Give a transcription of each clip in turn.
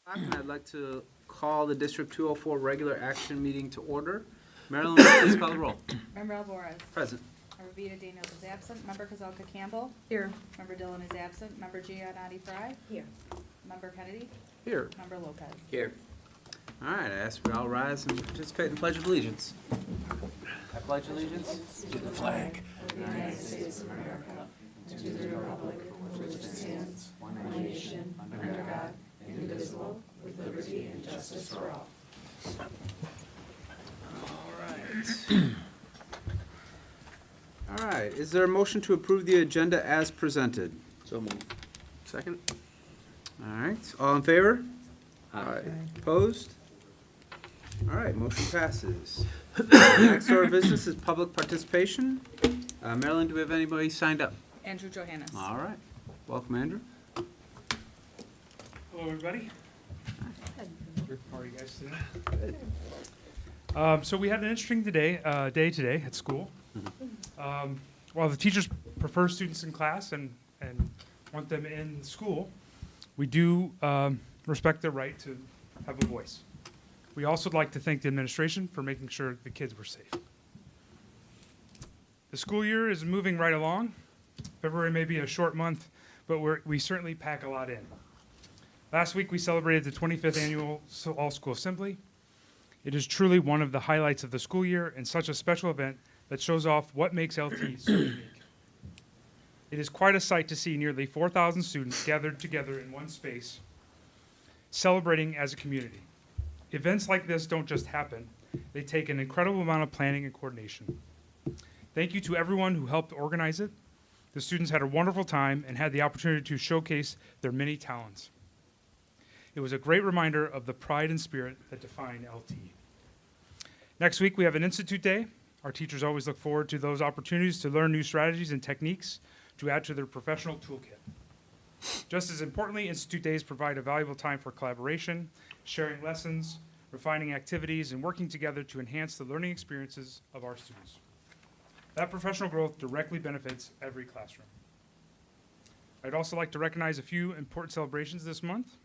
And I'd like to call the District 204 regular action meeting to order. Marilyn, will you please call the roll. Member Alvarez. Present. Member Vita Daniels is absent. Member Kozalka Campbell. Here. Member Dillon is absent. Member Giannotti Fry. Here. Member Kennedy. Here. Member Lopez. Here. All right, I ask we all rise and participate in the Pledge of Allegiance. I pledge allegiance To the flag. Of the United States of America, and to the republic for which it stands, one nation, under God, indivisible, with liberty and justice for all. All right, is there a motion to approve the agenda as presented? So moved. Second. All right, all in favor? Aye. Opposed? All right, motion passes. Next order of business is public participation. Marilyn, do we have anybody signed up? Andrew Johannes. All right, welcome, Andrew. Hello, everybody. How are you guys today? So we had an interesting day today at school. While the teachers prefer students in class and want them in school, we do respect their right to have a voice. We also would like to thank the administration for making sure the kids were safe. The school year is moving right along. February may be a short month, but we certainly pack a lot in. Last week, we celebrated the 25th annual All-School Assembly. It is truly one of the highlights of the school year and such a special event that shows off what makes LT so unique. It is quite a sight to see nearly 4,000 students gathered together in one space, celebrating as a community. Events like this don't just happen. They take an incredible amount of planning and coordination. Thank you to everyone who helped organize it. The students had a wonderful time and had the opportunity to showcase their many talents. It was a great reminder of the pride and spirit that define LT. Next week, we have an Institute Day. Our teachers always look forward to those opportunities to learn new strategies and techniques to add to their professional toolkit. Just as importantly, Institute Days provide a valuable time for collaboration, sharing lessons, refining activities, and working together to enhance the learning experiences of our students. That professional growth directly benefits every classroom. I'd also like to recognize a few important celebrations this month.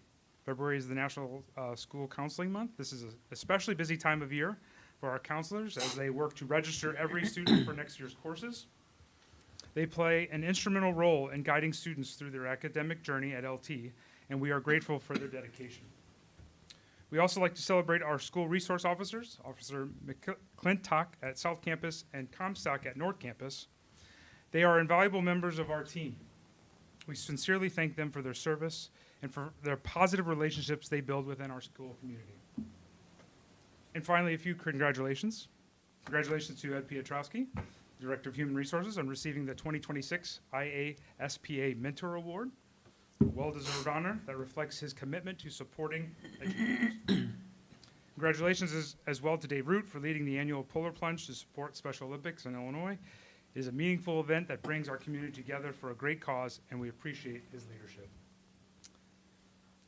February is the National School Counseling Month. This is an especially busy time of year for our counselors as they work to register every student for next year's courses. They play an instrumental role in guiding students through their academic journey at LT, and we are grateful for their dedication. We also like to celebrate our school resource officers, Officer McClintock at South Campus and Comstock at North Campus. They are invaluable members of our team. We sincerely thank them for their service and for their positive relationships they build within our school community. And finally, a few congratulations. Congratulations to Ed Piotrowski, Director of Human Resources, on receiving the 2026 IASPA Mentor Award, a well-deserved honor that reflects his commitment to supporting educators. Congratulations as well to Dave Root for leading the annual Polar Plunge to support Special Olympics in Illinois. It is a meaningful event that brings our community together for a great cause, and we appreciate his leadership.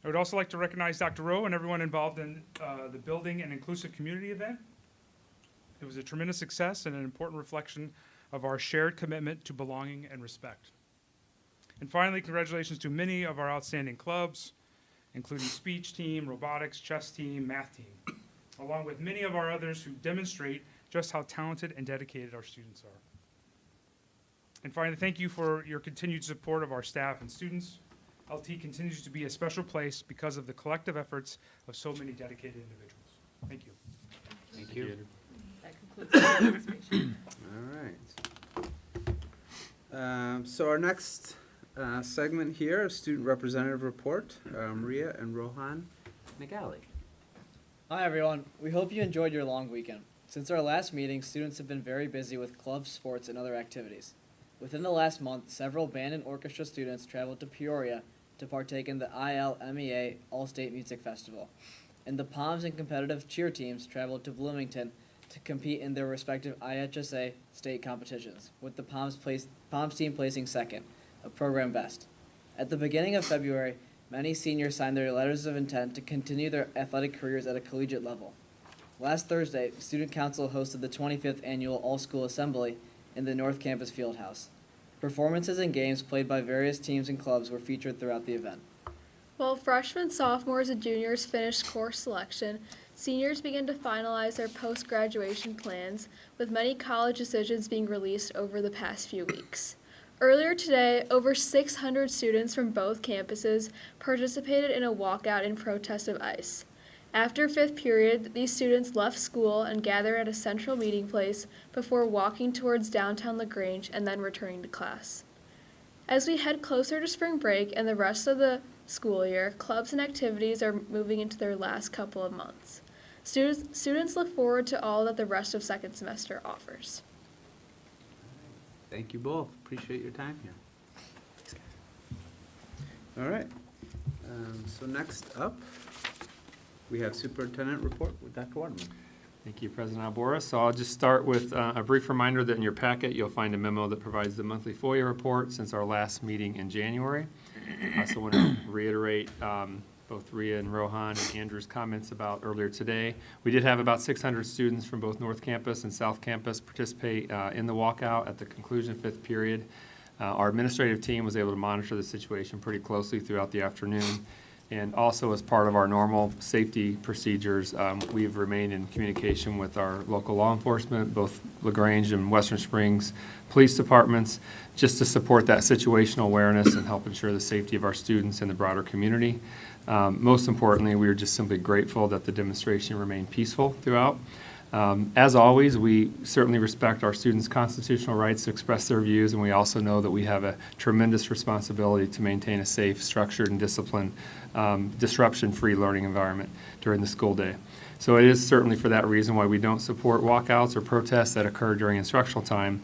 I would also like to recognize Dr. Rowe and everyone involved in the Building an Inclusive Community event. It was a tremendous success and an important reflection of our shared commitment to belonging and respect. And finally, congratulations to many of our outstanding clubs, including speech team, robotics, chess team, math team, along with many of our others who demonstrate just how talented and dedicated our students are. And finally, thank you for your continued support of our staff and students. LT continues to be a special place because of the collective efforts of so many dedicated individuals. Thank you. Thank you. That concludes the participation. All right. So our next segment here is Student Representative Report. Maria and Rohan Nagali. Hi everyone, we hope you enjoyed your long weekend. Since our last meeting, students have been very busy with clubs, sports, and other activities. Within the last month, several band and orchestra students traveled to Peoria to partake in the ILMEA All-State Music Festival, and the Palms and competitive cheer teams traveled to Bloomington to compete in their respective IHSA state competitions, with the Palms team placing second, a program best. At the beginning of February, many seniors signed their letters of intent to continue their athletic careers at a collegiate level. Last Thursday, Student Council hosted the 25th Annual All-School Assembly in the North Campus Fieldhouse. Performances and games played by various teams and clubs were featured throughout the event. While freshmen, sophomores, and juniors finished course selection, seniors began to finalize their post-graduation plans, with many college decisions being released over the past few weeks. Earlier today, over 600 students from both campuses participated in a walkout in protest of ICE. After fifth period, these students left school and gathered at a central meeting place before walking towards downtown LaGrange and then returning to class. As we head closer to spring break and the rest of the school year, clubs and activities are moving into their last couple of months. Students look forward to all that the rest of second semester offers. Thank you both. Appreciate your time here. All right. So next up, we have superintendent report with Dr. Waterman. Thank you, President Alboris. So I'll just start with a brief reminder that in your packet, you'll find a memo that provides the monthly FOIA report since our last meeting in January. I also want to reiterate both Rhea and Rohan and Andrew's comments about earlier today. We did have about 600 students from both North Campus and South Campus participate in the walkout at the conclusion of fifth period. Our administrative team was able to monitor the situation pretty closely throughout the afternoon. And also, as part of our normal safety procedures, we've remained in communication with our local law enforcement, both LaGrange and Western Springs police departments, just to support that situational awareness and help ensure the safety of our students and the broader community. Most importantly, we are just simply grateful that the demonstration remained peaceful throughout. As always, we certainly respect our students' constitutional rights to express their views, and we also know that we have a tremendous responsibility to maintain a safe, structured, and disciplined, disruption-free learning environment during the school day. So it is certainly for that reason why we don't support walkouts or protests that occur during instructional time.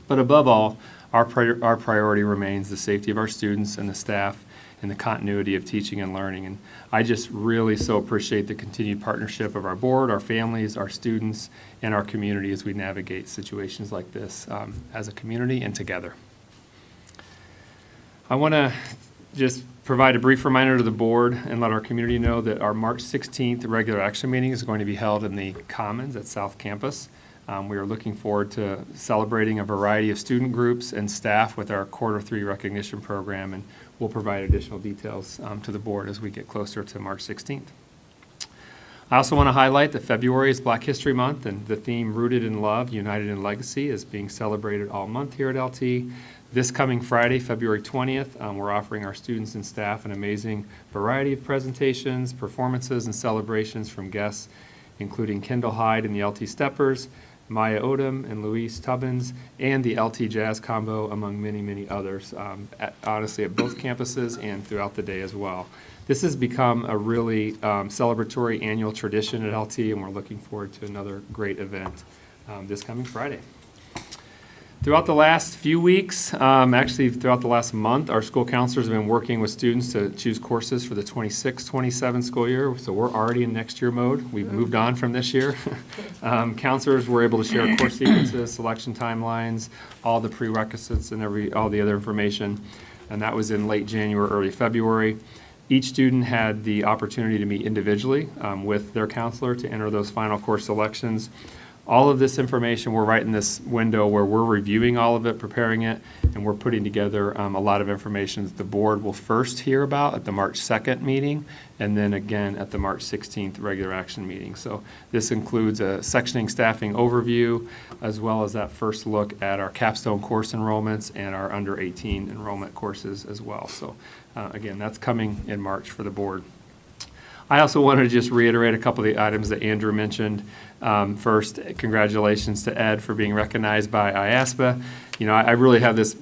But above all, our priority remains the safety of our students and the staff and the continuity of teaching and learning. And I just really so appreciate the continued partnership of our board, our families, our students, and our community as we navigate situations like this as a community and together. I want to just provide a brief reminder to the board and let our community know that our March 16th regular action meeting is going to be held in the Commons at South Campus. We are looking forward to celebrating a variety of student groups and staff with our Q3 recognition program, and we'll provide additional details to the board as we get closer to March 16th. I also want to highlight that February is Black History Month, and the theme Rooted in Love, United in Legacy is being celebrated all month here at LT. This coming Friday, February 20th, we're offering our students and staff an amazing variety of presentations, performances, and celebrations from guests, including Kendall Hyde and the LT Steppers, Maya Odom and Louise Tubbins, and the LT Jazz Combo, among many, many others, honestly at both campuses and throughout the day as well. This has become a really celebratory annual tradition at LT, and we're looking forward to another great event this coming Friday. Throughout the last few weeks, actually throughout the last month, our school counselors have been working with students to choose courses for the 26-27 school year. So we're already in next year mode. We've moved on from this year. Counselors were able to share course sequences, selection timelines, all the prerequisites, and all the other information. And that was in late January, early February. Each student had the opportunity to meet individually with their counselor to enter those final course selections. All of this information, we're right in this window where we're reviewing all of it, preparing it, and we're putting together a lot of information that the board will first hear about at the March 2nd meeting, and then again at the March 16th regular action meeting. So this includes a sectioning staffing overview, as well as that first look at our capstone course enrollments and our under 18 enrollment courses as well. So again, that's coming in March for the board. I also wanted to just reiterate a couple of the items that Andrew mentioned. First, congratulations to Ed for being recognized by IASPA. You know, I really have this,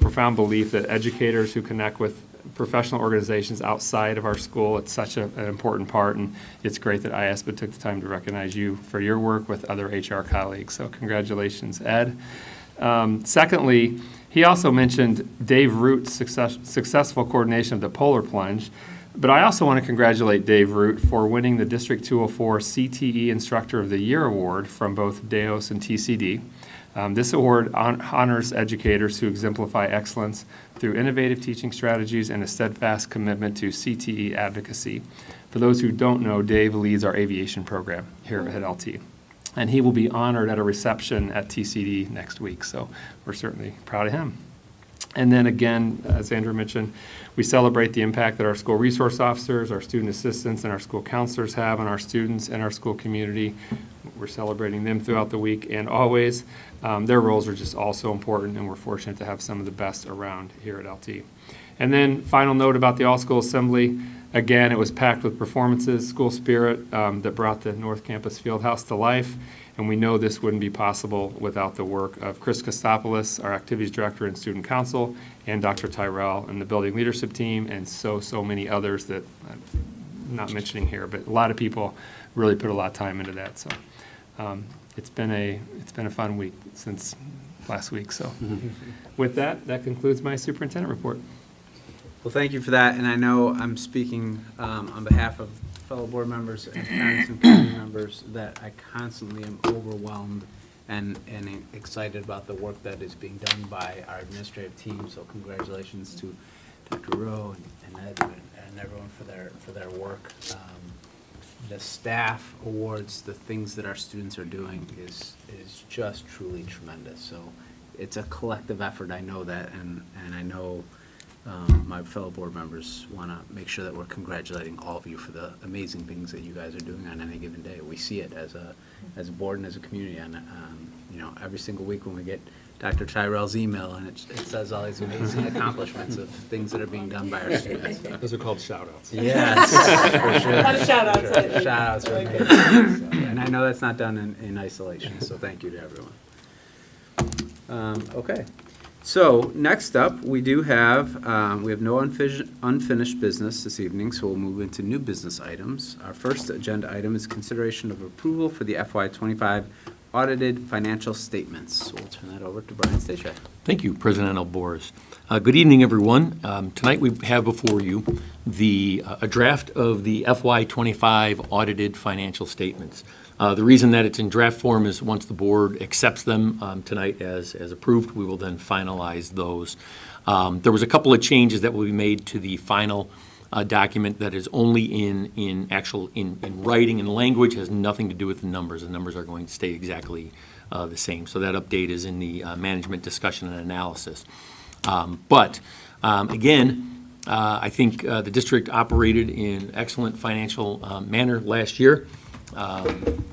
profound belief that educators who connect with professional organizations outside of our school, it's such an important part, and it's great that IASPA took the time to recognize you for your work with other HR colleagues. So congratulations, Ed. Secondly, he also mentioned Dave Root's successful coordination of the polar plunge. But I also want to congratulate Dave Root for winning the District 204 CTE Instructor of the Year Award from both DEOS and TCD. This award honors educators who exemplify excellence through innovative teaching strategies and a steadfast commitment to CTE advocacy. For those who don't know, Dave leads our aviation program here at LT. And he will be honored at a reception at TCD next week, so we're certainly proud of him. And then again, as Andrew mentioned, we celebrate the impact that our school resource officers, our student assistants, and our school counselors have on our students and our school community. We're celebrating them throughout the week and always. Their roles are just also important, and we're fortunate to have some of the best around here at LT. And then final note about the all-school assembly. Again, it was packed with performances, school spirit that brought the North Campus Fieldhouse to life. And we know this wouldn't be possible without the work of Chris Kostopoulos, our activities director and student council, and Dr. Tyrell and the building leadership team, and so many others that I'm not mentioning here, but a lot of people really put a lot of time into that. So it's been a fun week since last week. So with that concludes my superintendent report. Well, thank you for that, and I know I'm speaking on behalf of fellow board members and parents and community members that I constantly am overwhelmed and excited about the work that is being done by our administrative team. So congratulations to Dr. Rowe and Ed and everyone for their work. The staff awards, the things that our students are doing is just truly tremendous. So it's a collective effort. I know that, and I know my fellow board members want to make sure that we're congratulating all of you for the amazing things that you guys are doing on any given day. We see it as a board and as a community, and every single week when we get Dr. Tyrell's email, and it says all these amazing accomplishments of things that are being done by our students. Those are called shout-outs. Yes, for sure. A lot of shout-outs, I think. Shout-outs are I like it. amazing. So, and I know that's not done in isolation, so thank you to everyone. Okay. So next up, we do have, we have no unfinished business this evening, so we'll move into new business items. Our first agenda item is consideration of approval for the FY25 audited financial statements. So we'll turn that over to Brian Stachek. Thank you, President Alboris. Good evening, everyone. Tonight we have before you a draft of the FY25 audited financial statements. The reason that it's in draft form is once the board accepts them tonight as approved, we will then finalize those. There was a couple of changes that will be made to the final document that is only in writing and language, has nothing to do with the numbers. The numbers are going to stay exactly the same. So that update is in the management discussion and analysis. But again, I think the district operated in excellent financial manner last year.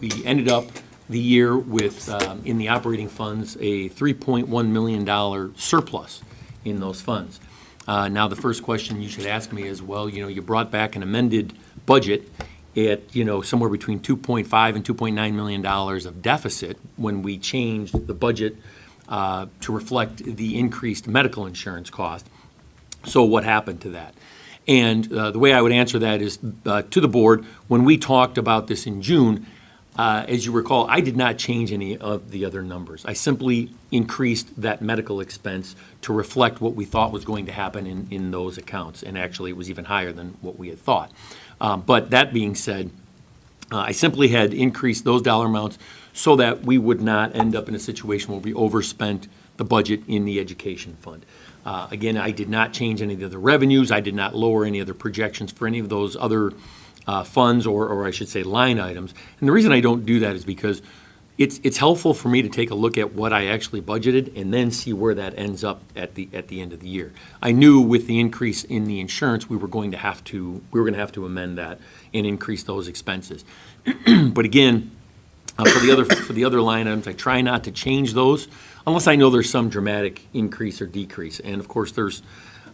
We ended up the year with, in the operating funds, a $3.1 million surplus in those funds. Now, the first question you should ask me is, well, you brought back an amended budget at, somewhere between $2.5 and $2.9 million of deficit when we changed the budget to reflect the increased medical insurance cost. So what happened to that? And the way I would answer that is to the board, when we talked about this in June, as you recall, I did not change any of the other numbers. I simply increased that medical expense to reflect what we thought was going to happen in those accounts. And actually, it was even higher than what we had thought. But that being said, I simply had increased those dollar amounts so that we would not end up in a situation where we overspent the budget in the education fund. Again, I did not change any of the other revenues. I did not lower any other projections for any of those other funds or I should say line items. And the reason I don't do that is because it's helpful for me to take a look at what I actually budgeted and then see where that ends up at the end of the year. I knew with the increase in the insurance, we were going to have to amend that and increase those expenses. But again, for the other line items, I try not to change those unless I know there's some dramatic increase or decrease. And of course, there's,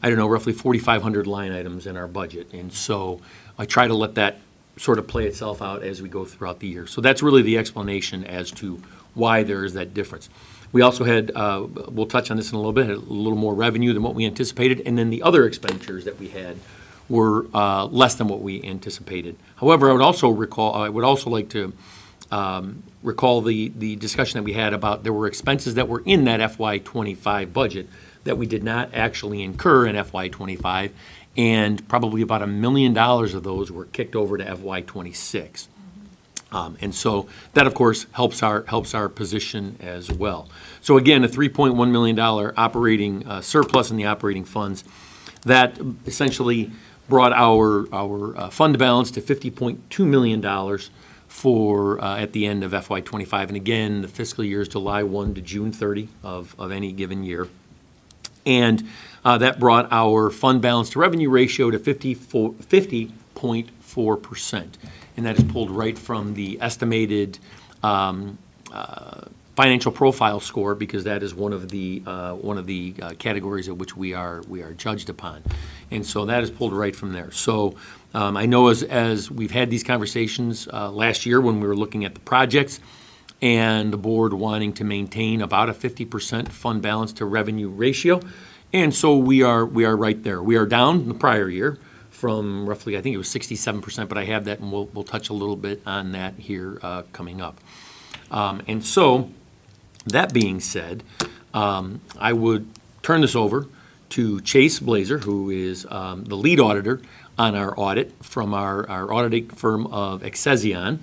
roughly 4,500 line items in our budget. And so I try to let that sort of play itself out as we go throughout the year. So that's really the explanation as to why there is that difference. We also had, we'll touch on this in a little bit, had a little more revenue than what we anticipated. And then the other expenditures that we had were less than what we anticipated. However, I would also like to recall the discussion that we had about there were expenses that were in that FY25 budget that we did not actually incur in FY25, and probably about $1 million of those were kicked over to FY26. And so that, of course, helps our position as well. So again, a $3.1 million operating surplus in the operating funds that essentially brought our fund balance to $50.2 million for at the end of FY25. And again, the fiscal year is July 1 to June 30 of any given year. And that brought our fund balance to revenue ratio to 50.4%. And that is pulled right from the estimated financial profile score, because that is one of the categories at which we are judged upon. And so that is pulled right from there. So I know as we've had these conversations last year when we were looking at the projects, and the board wanting to maintain about a 50% fund balance to revenue ratio. And so we are right there. We are down the prior year from roughly, I think it was 67%, but I have that, and we'll touch a little bit on that here coming up. And so, that being said, I would turn this over to Chase Blazer, who is the lead auditor on our audit from our auditing firm of Excezion.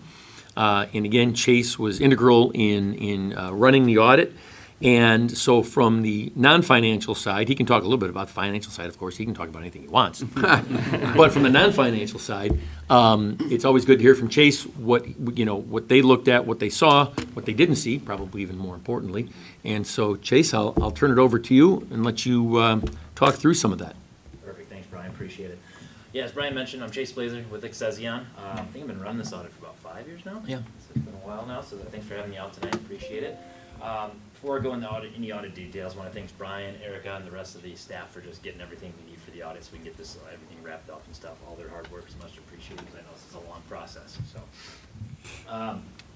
And again, Chase was integral in running the audit. And so from the non-financial side, he can talk a little bit about the financial side, of course. He can talk about anything he wants. But from the non-financial side, it's always good to hear from Chase what they looked at, what they saw, what they didn't see, probably even more importantly. And so, Chase, I'll turn it over to you and let you talk through some of that. Perfect, thanks, Brian, appreciate it. Yeah, as Brian mentioned, I'm Chase Blazer with Excezion. I think I've been running this audit for about 5 years now. Yeah. So it's been a while now, so thanks for having me out tonight, appreciate it. Before I go into any audit details, I want to thank Brian, Erica, and the rest of the staff for just getting everything we need for the audit so we can get this everything wrapped up and stuff. All their hard work is much appreciated, because I know this is a long process. So,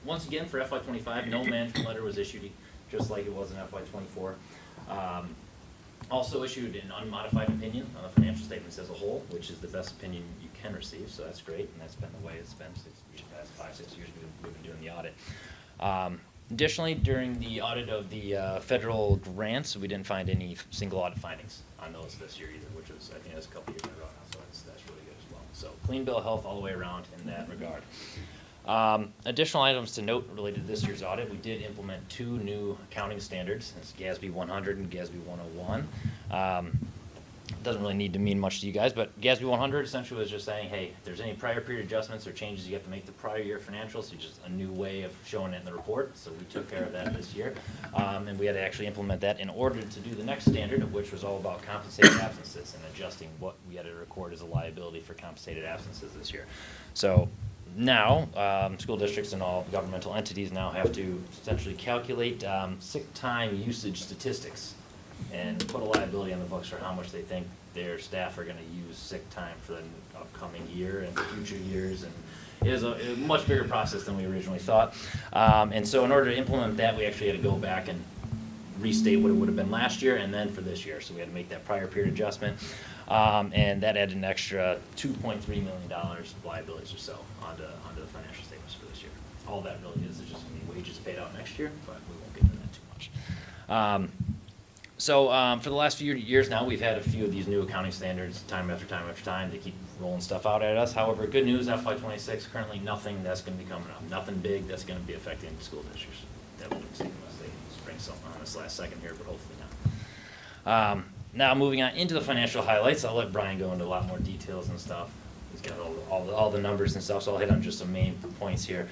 once again, for FY25, no management letter was issued, just like it was in FY24. Also issued an unmodified opinion on the financial statements as a whole, which is the best opinion you can receive, so that's great, and that's been the way it's been since the past 5-6 years we've been doing the audit. Additionally, during the audit of the federal grants, we didn't find any single audit findings on those this year either, which was, I think that's a couple years in a row now, so that's really good as well. So clean bill of health all the way around in that regard. Additional items to note related to this year's audit, we did implement 2 new accounting standards. It's GASB 100 and GASB 101. Doesn't really need to mean much to you guys, but GASB 100 essentially was just saying, hey, if there's any prior period adjustments or changes you have to make the prior year financials, so just a new way of showing it in the report. So we took care of that this year, and we had to actually implement that in order to do the next standard, which was all about compensated absences and adjusting what we had to record as a liability for compensated absences this year. So now, school districts and all governmental entities now have to essentially calculate sick time usage statistics and put a liability on the books for how much they think their staff are going to use sick time for the upcoming year and future years. And it is a much bigger process than we originally thought. And so in order to implement that, we actually had to go back and restate what it would have been last year and then for this year. So we had to make that prior period adjustment. And that added an extra $2.3 million of liabilities or so onto the financial statements for this year. All that really is just going to be wages paid out next year, but we won't get into that too much. So for the last few years now, we've had a few of these new accounting standards time after time after time. They keep rolling stuff out at us. However, good news, FY26, currently nothing that's going to be coming up. Nothing big that's going to be affecting school districts that we can see unless they spring something on us last second here, but hopefully not. Now moving on into the financial highlights, I'll let Brian go into a lot more details and stuff. He's got all the numbers and stuff, so I'll hit on just some main points here.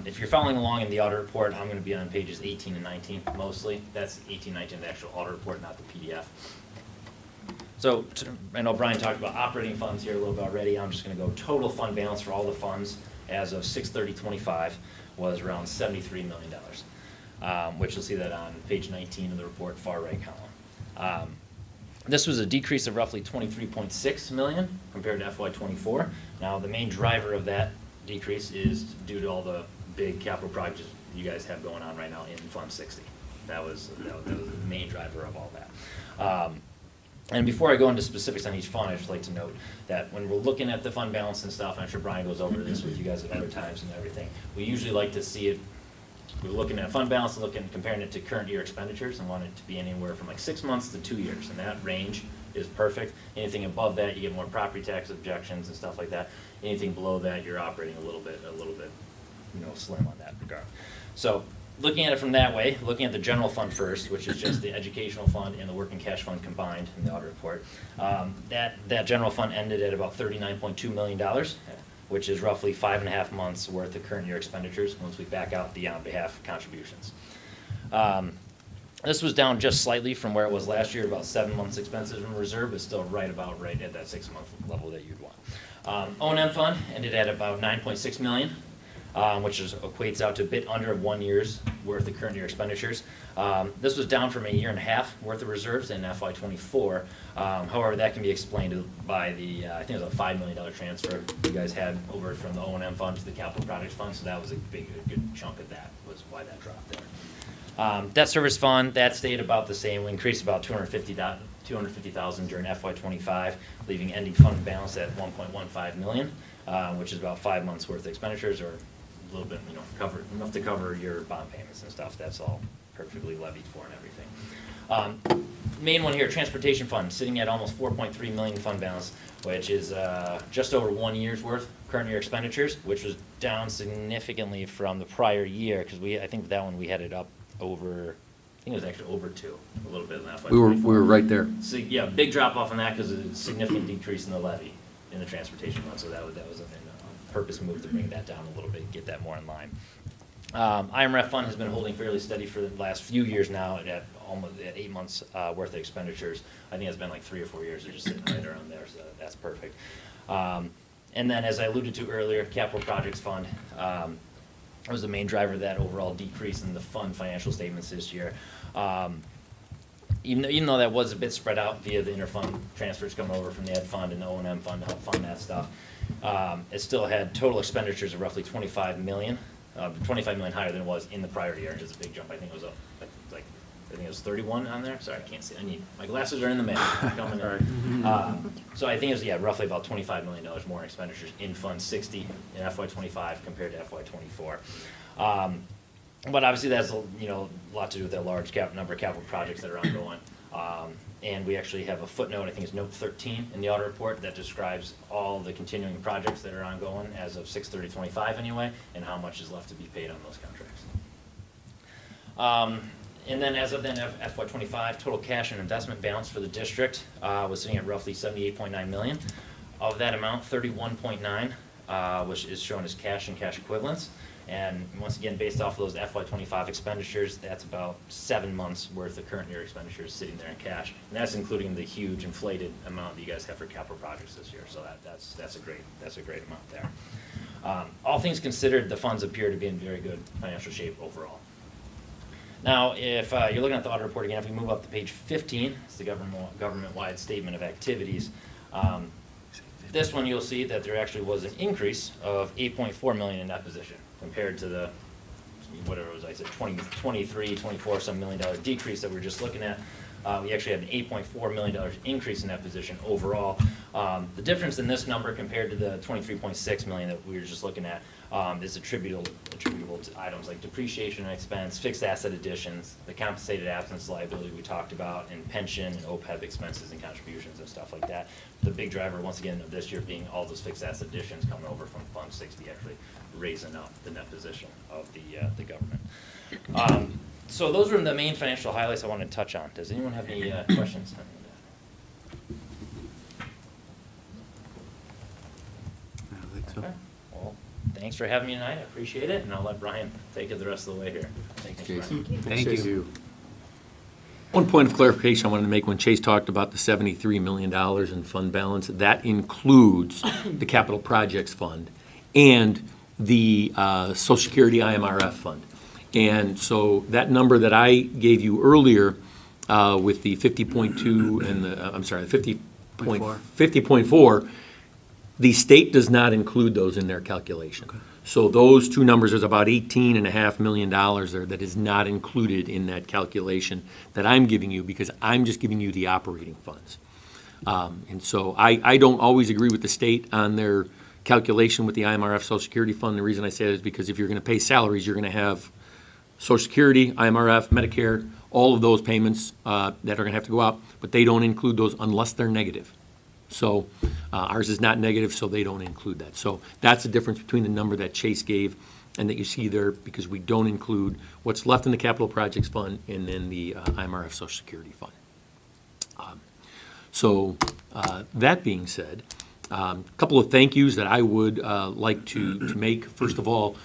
If you're following along in the audit report, I'm going to be on pages 18 and 19 mostly. That's 18, 19, the actual audit report, not the PDF. So I know Brian talked about operating funds here a little bit already. I'm just going to go total fund balance for all the funds as of 6/30/25 was around $73 million, which you'll see that on page 19 of the report, far right column. This was a decrease of roughly $23.6 million compared to FY24. Now, the main driver of that decrease is due to all the big capital projects you guys have going on right now in Fund 60. That was the main driver of all that. And before I go into specifics on each fund, I'd just like to note that when we're looking at the fund balance and stuff, I'm sure Brian goes over this with you guys at other times and everything, we usually like to see it. We're looking at fund balance and comparing it to current year expenditures and want it to be anywhere from like 6 months to 2 years, and that range is perfect. Anything above that, you get more property tax objections and stuff like that. Anything below that, you're operating a little bit, slim on that regard. So, looking at it from that way, looking at the general fund first, which is just the educational fund and the working cash fund combined in the audit report, that general fund ended at about $39.2 million. Which is roughly 5.5 months worth of current year expenditures once we back out the on behalf contributions. This was down just slightly from where it was last year, about 7 months expenses in reserve, but still right at that 6-month level that you'd want. O&M fund ended at about 9.6 million, which equates out to a bit under 1 year's worth of current year expenditures. This was down from a year and a half worth of reserves in FY24. However, that can be explained by the, I think it was a $5 million transfer you guys had over from the O&M fund to the capital projects fund, so that was a good chunk of that, was why that dropped there. Debt service fund, that stayed about the same. We increased about $250,000 during FY25, leaving ending fund balance at $1.15 million, which is about 5 months worth of expenditures, or a little bit, enough to cover your bond payments and stuff. That's all perfectly levied for and everything. Main one here, transportation fund, sitting at almost 4.3 million fund balance, which is just over 1 year's worth current year expenditures, which was down significantly from the prior year, because I think that one we had it up over, I think it was actually over 2, a little bit in that. We were right there. So, yeah, big drop off on that because of a significant decrease in the levy in the transportation fund, so that was a purpose move to bring that down a little bit, get that more in line. IMRF fund has been holding fairly steady for the last few years now at almost 8 months worth of expenditures. I think it's been like 3 or 4 years, they're just sitting right around there, so that's perfect. And then, as I alluded to earlier, capital projects fund was the main driver of that overall decrease in the fund financial statements this year. Even though that was a bit spread out via the interfund transfers coming over from the ed fund and the O&M fund to help fund that stuff, it still had total expenditures of roughly 25 million higher than it was in the prior year, which is a big jump. I think it was I think it was 31 on there. Sorry, I can't see. My glasses are in the mail. Coming in. So I think it was roughly about $25 million more in expenditures in Fund 60 in FY25 compared to FY24. But obviously that's a lot to do with that large number of capital projects that are ongoing. And we actually have a footnote, I think it's note 13 in the audit report, that describes all the continuing projects that are ongoing as of 6/30/25 anyway, and how much is left to be paid on those contracts. And then as of then FY25, total cash and investment balance for the district was sitting at roughly 78.9 million. Of that amount, 31.9, which is shown as cash and cash equivalents. And once again, based off of those FY25 expenditures, that's about 7 months worth of current year expenditures sitting there in cash. And that's including the huge inflated amount that you guys have for capital projects this year. So that's a great amount there. All things considered, the funds appear to be in very good financial shape overall. Now, if you're looking at the audit report again, if we move up to page 15, it's the government-wide statement of activities. This one, you'll see that there actually was an increase of 8.4 million in that position compared to the, whatever it was, I said 24 some $million decrease that we were just looking at. We actually had an $8.4 million increase in that position overall. The difference in this number compared to the 23.6 million that we were just looking at is attributable to items like depreciation and expense, fixed asset additions, the compensated absence liability we talked about, and pension and OPEB expenses and contributions and stuff like that. The big driver, once again, of this year being all those fixed asset additions coming over from Fund 60, actually raising up the net position of the government. So those were the main financial highlights I wanted to touch on. Does anyone have any questions? I don't think so. Okay. Well, thanks for having me tonight. I appreciate it, and I'll let Brian take it the rest of the way here. Thanks, Jason. Brian. Thank you. One point of clarification I wanted to make when Chase talked about the $73 million in fund balance, that includes the capital projects fund and the Social Security IMRF fund. And so that number that I gave you earlier with the 50.2 and the 50.4, the state does not include those in their calculation. Okay. So those two numbers, there's about $18.5 million there that is not included in that calculation that I'm giving you, because I'm just giving you the operating funds. And so I don't always agree with the state on their calculation with the IMRF Social Security Fund. The reason I say that is because if you're going to pay salaries, you're going to have Social Security, IMRF, Medicare, all of those payments that are going to have to go out, but they don't include those unless they're negative. So ours is not negative, so they don't include that. So that's the difference between the number that Chase gave and that you see there, because we don't include what's left in the Capital Projects Fund and then the IMRF Social Security Fund. So that being said, a couple of thank yous that I would like to make. First of all,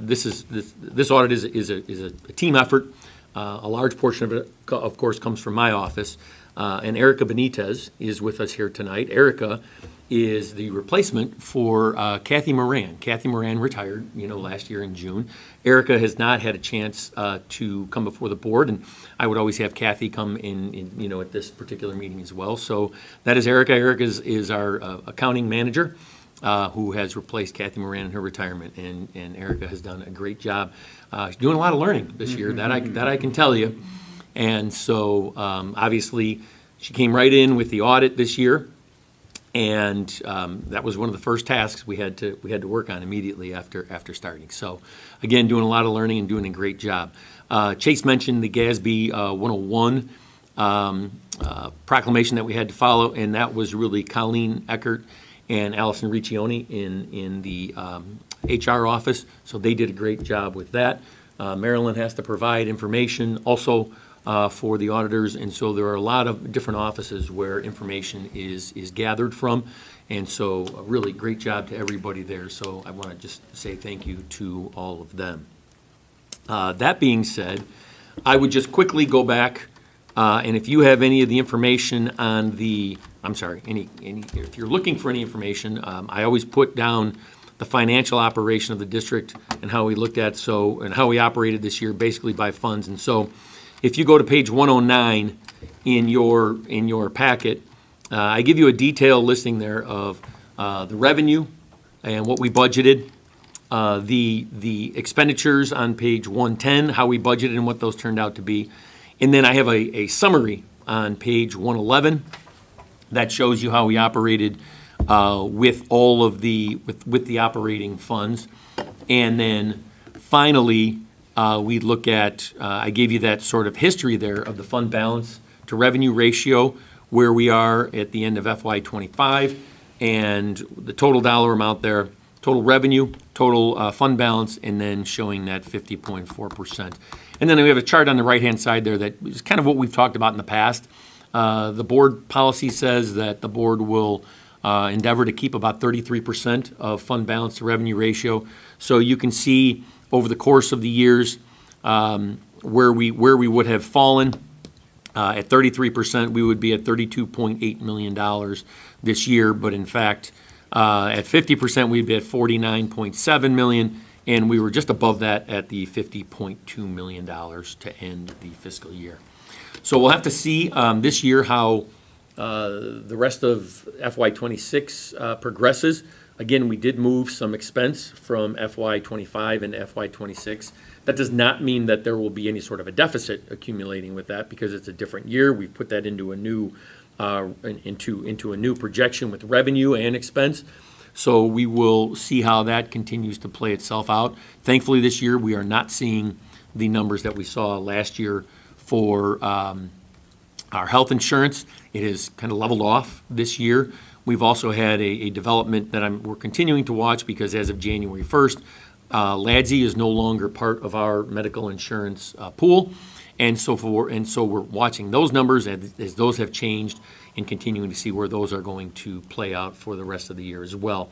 this audit is a team effort. A large portion of it, of course, comes from my office. And Erica Benitez is with us here tonight. Erica is the replacement for Kathy Moran. Kathy Moran retired, last year in June. Erica has not had a chance to come before the board, and I would always have Kathy come in at this particular meeting as well. So that is Erica. Erica is our accounting manager who has replaced Kathy Moran in her retirement, and Erica has done a great job. She's doing a lot of learning this year, that I can tell you. And so obviously she came right in with the audit this year. And that was one of the first tasks we had to work on immediately after starting. So, again, doing a lot of learning and doing a great job. Chase mentioned the GASB 101 proclamation that we had to follow, and that was really Colleen Eckert and Allison Riccioni in the HR office. So they did a great job with that. Maryland has to provide information also for the auditors, and so there are a lot of different offices where information is gathered from, and so a really great job to everybody there. So I want to just say thank you to all of them. That being said, I would just quickly go back, and if you have any of the information on the, if you're looking for any information, I always put down the financial operation of the district and how we looked at and how we operated this year, basically by funds. And so if you go to page 109 in your packet, I give you a detailed listing there of the revenue and what we budgeted, the expenditures on page 110, how we budgeted and what those turned out to be. And then I have a summary on page 111 that shows you how we operated with all of with the operating funds. And then finally, we look at, I gave you that sort of history there of the fund balance to revenue ratio, where we are at the end of FY25, and the total dollar amount there, total revenue, total fund balance, and then showing that 50.4%. And then we have a chart on the right-hand side there that is kind of what we've talked about in the past. The board policy says that the board will endeavor to keep about 33% of fund balance to revenue ratio. So you can see over the course of the years where we would have fallen. At 33%, we would be at $32.8 million this year, but in fact, at 50%, we'd be at $49.7 million, and we were just above that at the $50.2 million to end the fiscal year. So we'll have to see this year how the rest of FY26 progresses. Again, we did move some expense from FY25 into FY26. That does not mean that there will be any sort of a deficit accumulating with that, because it's a different year. We've put that into a new into a new projection with revenue and expense. So we will see how that continues to play itself out. Thankfully, this year we are not seeing the numbers that we saw last year for our health insurance. It has kind of leveled off this year. We've also had a development that we're continuing to watch, because as of January 1st, LADSI is no longer part of our medical insurance pool, and so we're watching those numbers as those have changed, and continuing to see where those are going to play out for the rest of the year as well.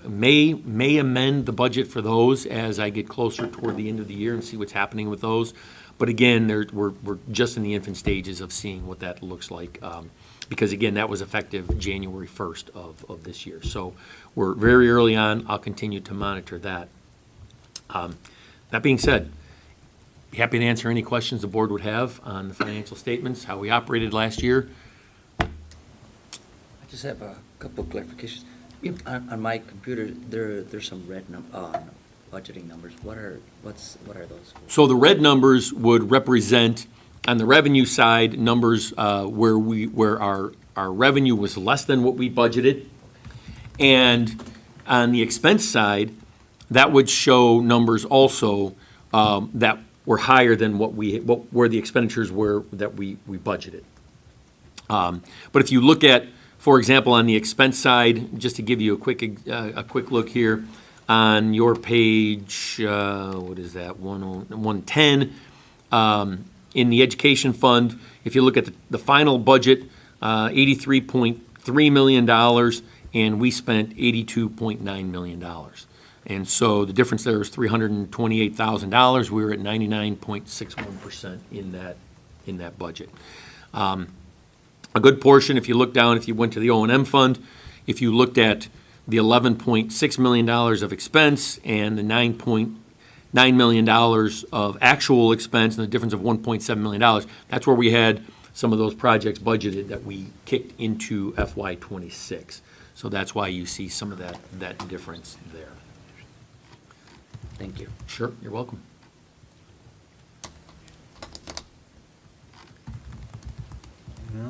May amend the budget for those as I get closer toward the end of the year and see what's happening with those. But again, we're just in the infant stages of seeing what that looks like. Because again, that was effective January 1st of this year. So we're very early on. I'll continue to monitor that. That being said, be happy to answer any questions the board would have on the financial statements, how we operated last year. I just have a couple of clarifications. On my computer, there's some red budgeting numbers. What are those? So the red numbers would represent, on the revenue side, numbers where our revenue was less than what we budgeted. And on the expense side, that would show numbers also that were higher than where the expenditures were that we budgeted. But if you look at, for example, on the expense side, just to give you a quick look here, on your page, what is that, 110, in the education fund, if you look at the final budget, $83.3 million, and we spent $82.9 million. And so the difference there is $328,000. We were at 99.61% in that budget. A good portion, if you look down, if you went to the O&M fund, if you looked at the $11.6 million of expense and the $9.9 million of actual expense, and the difference of $1.7 million, that's where we had some of those projects budgeted that we kicked into FY '26. So that's why you see some of that difference there. Thank you. Sure, you're welcome.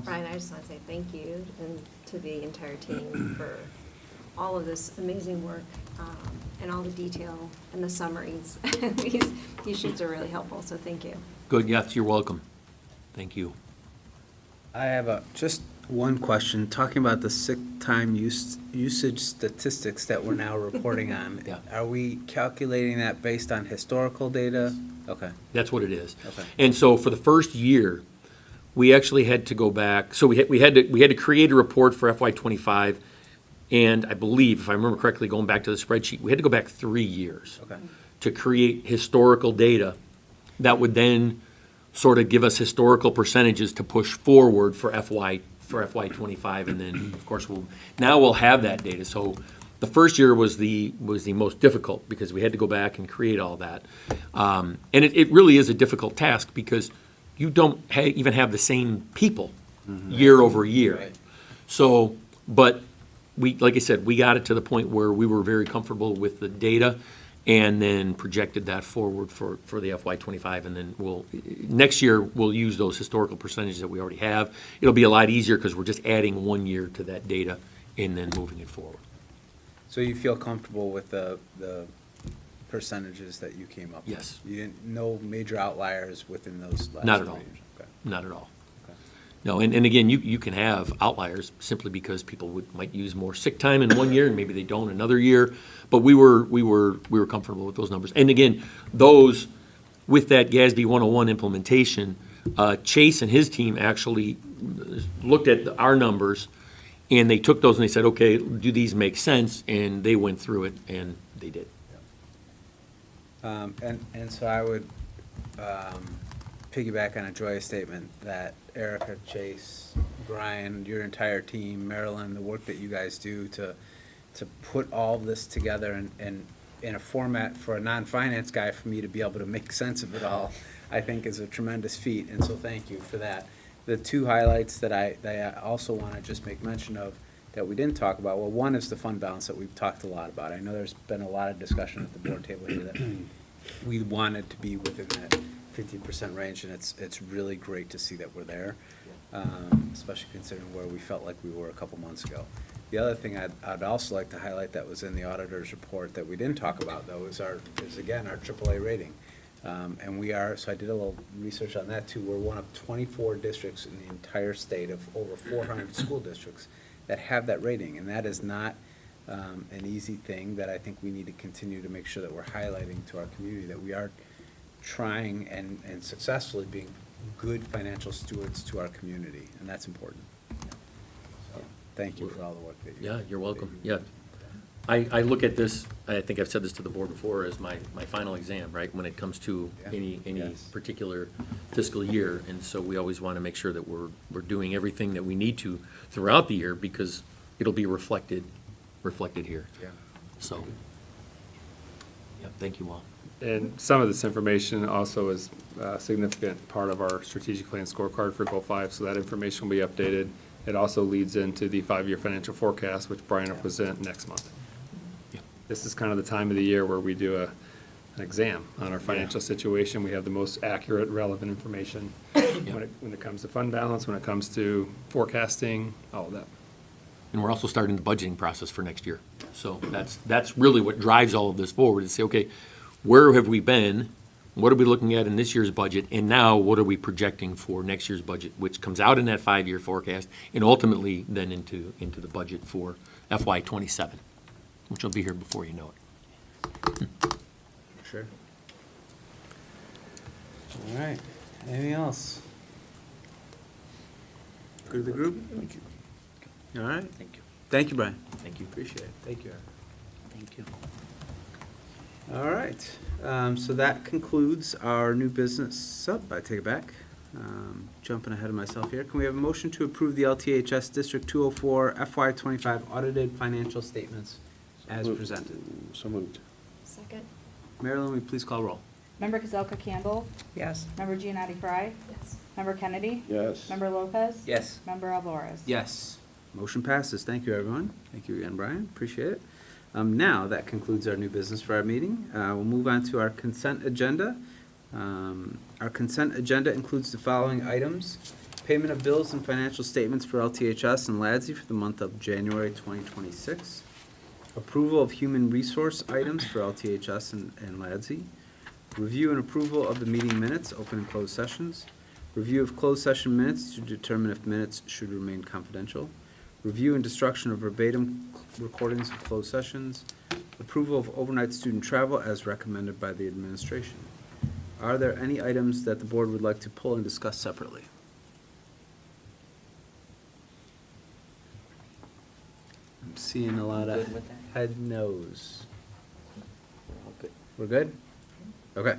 Brian, I just want to say thank you and to the entire team for all of this amazing work and all the detail and the summaries. These sheets are really helpful, so thank you. Good, yes, you're welcome. Thank you. I have just one question, talking about the sick time usage statistics that we're now reporting on. Yeah. Are we calculating that based on historical data? Okay. That's what it is. Okay. And so for the first year, we actually had to go back, so we had to create a report for FY '25, and I believe, if I remember correctly, going back to the spreadsheet, we had to go back 3 years Okay. to create historical data that would then sort of give us historical percentages to push forward for FY '25, and then, of course, we'll have that data. So the first year was the most difficult, because we had to go back and create all that. And it really is a difficult task, because you don't even have the same people year over year. Right. So, but like I said, we got it to the point where we were very comfortable with the data, and then projected that forward for the FY '25, and then next year, we'll use those historical percentages that we already have. It'll be a lot easier, because we're just adding 1 year to that data and then moving it forward. So you feel comfortable with the percentages that you came up with? Yes. You didn't, no major outliers within those last Not at 3 all. years? Okay. Not at all. Okay. No, and again, you can have outliers simply because people might use more sick time in 1 year, and maybe they don't another year. But we were comfortable with those numbers. And again, those, with that GASB 101 implementation, Chase and his team actually looked at our numbers, and they took those and they said, okay, do these make sense? And they went through it, and they did. And so I would piggyback on a joyous statement that Erica, Chase, Brian, your entire team, Marilyn, the work that you guys do to put all this together and in a format for a non-finance guy, for me to be able to make sense of it all, I think is a tremendous feat, and so thank you for that. The two highlights that I also want to just make mention of that we didn't talk about, well, one is the fund balance that we've talked a lot about. I know there's been a lot of discussion at the board table here that we wanted to be within that 50% range, and it's really great to see that we're there, especially considering where we felt like we were a couple months ago. The other thing I'd also like to highlight that was in the auditor's report that we didn't talk about, though, is again, our AAA rating. And we are, so I did a little research on that too. We're one of 24 districts in the entire state of over 400 school districts that have that rating. And that is not an easy thing that I think we need to continue to make sure that we're highlighting to our community, that we are trying and successfully being good financial stewards to our community, and that's important. So, thank you for all the work that you do. Yeah, you're welcome. Yeah. I look at this, I think I've said this to the board before, as my final exam, right, when it comes to any Yes. particular fiscal year. And so we always want to make sure that we're doing everything that we need to throughout the year, because it'll be reflected here. Yeah. So, yeah, thank you all. And some of this information also is a significant part of our strategic plan scorecard for Goal 5, so that information will be updated. It also leads into the 5-year financial forecast, which Brian will present next month. Yeah. This is kind of the time of the year where we do an exam on our financial situation. We have the most accurate, relevant information when it comes to fund balance, when it comes to forecasting, all of that. And we're also starting the budgeting process for next year. So that's really what drives all of this forward, is say, okay, where have we been? What are we looking at in this year's budget? And now what are we projecting for next year's budget, which comes out in that 5-year forecast, and ultimately then into the budget for FY '27, which will be here before you know it. Sure. All right. Anything else? Good to the group? Thank you. All right. Thank you. Thank you, Brian. Thank you. Appreciate it. Thank you, Eric. Thank you. All right, so that concludes our new business. I take it back. Jumping ahead of myself here. Can we have a motion to approve the LTHS District 204 FY25 audited financial statements as presented? So moved. Second? Marilyn, will you please call roll? Member Kazelka Campbell. Yes. Member Giannotti Fry. Yes. Member Kennedy. Yes. Member Lopez. Yes. Member Alvarez. Yes. Motion passes. Thank you, everyone. Thank you again, Brian. Appreciate it. Now, that concludes our new business for our meeting. We'll move on to our consent agenda. Our consent agenda includes the following items: payment of bills and financial statements for LTHS and LADSI for the month of January 2026. Approval of human resource items for LTHS and LADSI. Review and approval of the meeting minutes, open and closed sessions. Review of closed session minutes to determine if minutes should remain confidential. Review and destruction of verbatim recordings of closed sessions. Approval of overnight student travel as recommended by the administration. Are there any items that the board would like to pull and discuss separately? I'm seeing a lot of Good with that? head no's. We're all good. We're good? Okay.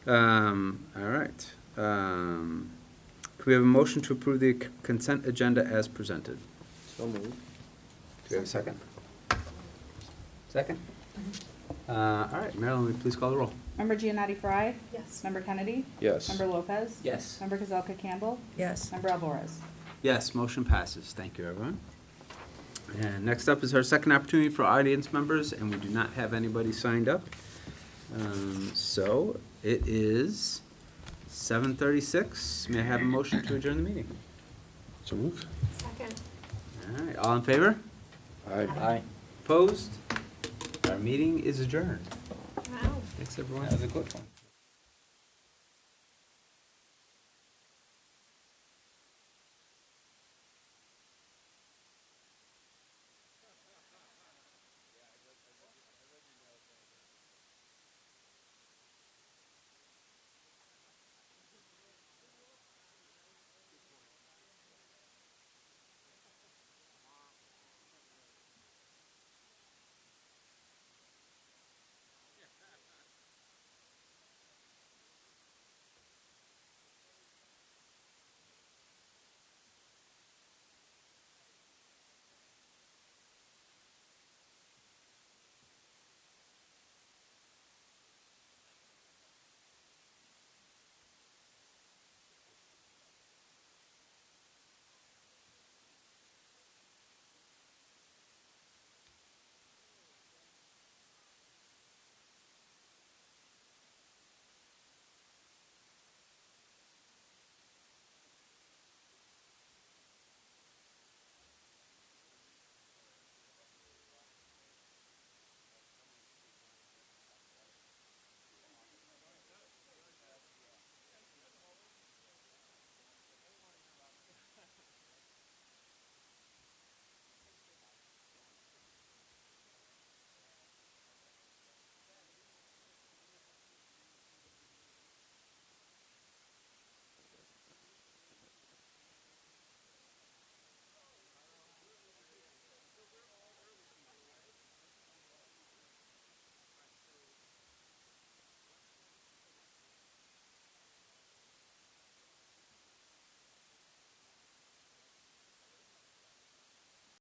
All right. Can we have a motion to approve the consent agenda as presented? So moved. Do we have a second? Second? All right, Marilyn, will you please call the roll? Member Giannotti Fry. Yes. Member Kennedy. Yes. Member Lopez. Yes. Member Kazelka Campbell. Yes. Member Alvarez. Yes, motion passes. Thank you, everyone. And next up is our second opportunity for audience members, and we do not have anybody signed up. So it is 7:36. May I have a motion to adjourn the meeting? So moved. Second? All right, all in favor? Aye. Aye. Opposed? Our meeting is adjourned. Wow. Thanks, everyone. That was a good one.